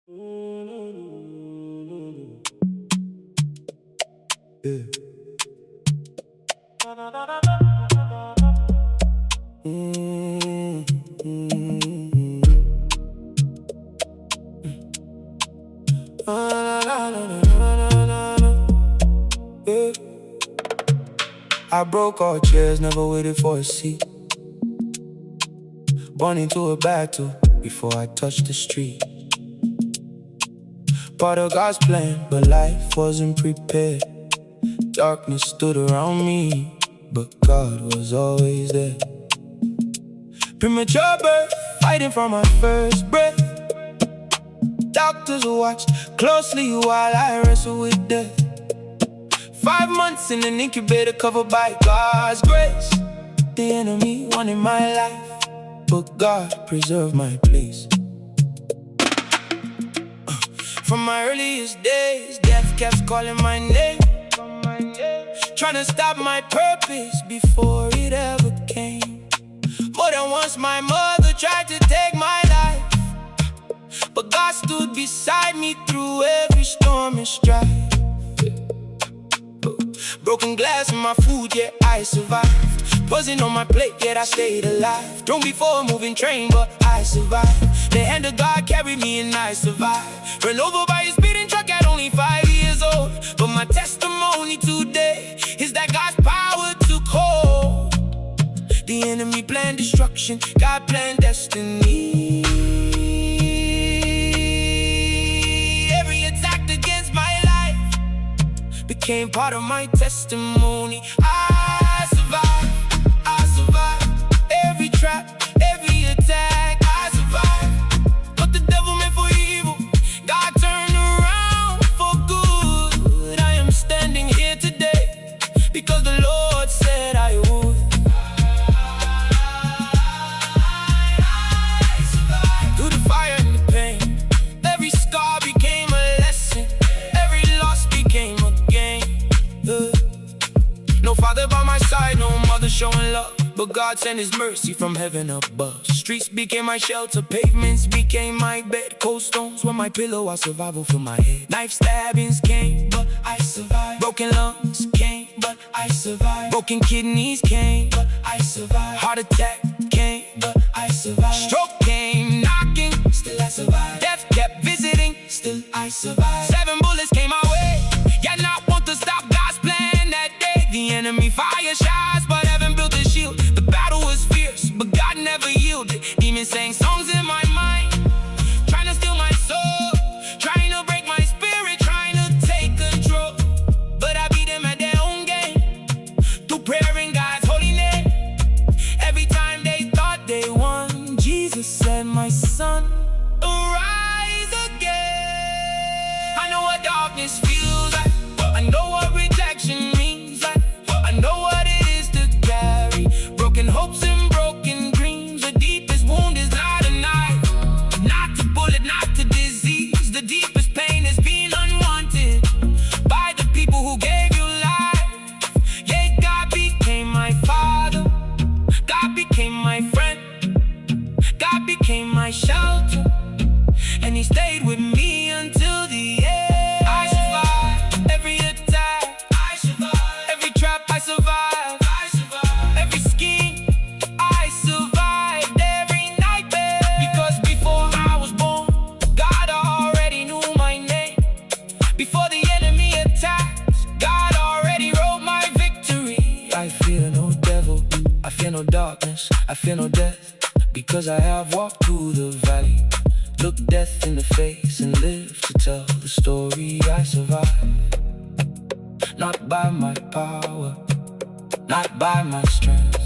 Yeah. Yeah. I broke all chairs, never waited for a seat. Born into a battle before I touched the street. Part of God's plan, but life wasn't prepared. Darkness stood around me, but God was always there. Premature birth, fighting for my first breath. Doctors watched closely while I wrestled with death. 5 months in an incubator covered by God's grace. The enemy wanted my life, but God preserved my place. From my earliest days, death kept calling my name, trying to stop my purpose before it ever came. More than once my mother tried to take my life, but God stood beside me through every storm and strife. Broken glass in my food, yet I survived. Poison on my plate, yet I stayed alive. Thrown before a moving train, but I survived. The hand of God carried me and I survived. Run over by a speeding truck at only 5 years old. But my testimony today is that God's power took hold. The enemy planned destruction, God planned destiny. Every attack against my life became part of my testimony. I survived every trap, every attack. I survived what the devil meant for evil, God turned around for good. I am standing here today because the Lord said I would. I survived through the fire and the pain. Every scar became a lesson, every loss became a gain. No father by my side, no mother showing love, but God sent his mercy from heaven above. Streets became my shelter, pavements became my bed. Cold stones were my pillow, our survival for my head. Knife stabbings came, but I survived. Broken lungs came, but I survived. Broken kidneys came, but I survived. Heart attack came, but I survived. Stroke came knocking, still I survived. Death kept visiting, still I survived. 7 bullets came my way, yet not want to stop God's plan that day. The enemy fire shots, but heaven built a shield. The battle was fierce, but God never yielded. Demons sang songs in my mind, trying to steal my soul, trying to break my spirit, trying to take control. But I beat them at their own game, through prayer in God's holy name. Every time they thought they won, Jesus said, my son, arise again. I know what darkness feels like, I know what rejection means like, I know what it is to carry broken hopes and broken dreams. The deepest wound is not a knife, not a bullet, not a disease. The deepest pain is being unwanted by the people who gave you life. Yeah, God became my father, God became my friend, God became my shelter, and he stayed with me until the end. I survived every attack, I survived every trap, I survived, I survived every scheme, I survived every nightmare. Because before I was born, God already knew my name. Before the enemy attacks, God already wrote my victory. I fear no devil, I fear no darkness, I fear no death, because I have walked through the valley, looked death in the face, and lived to tell the story. I survived, not by my power, not by my strength,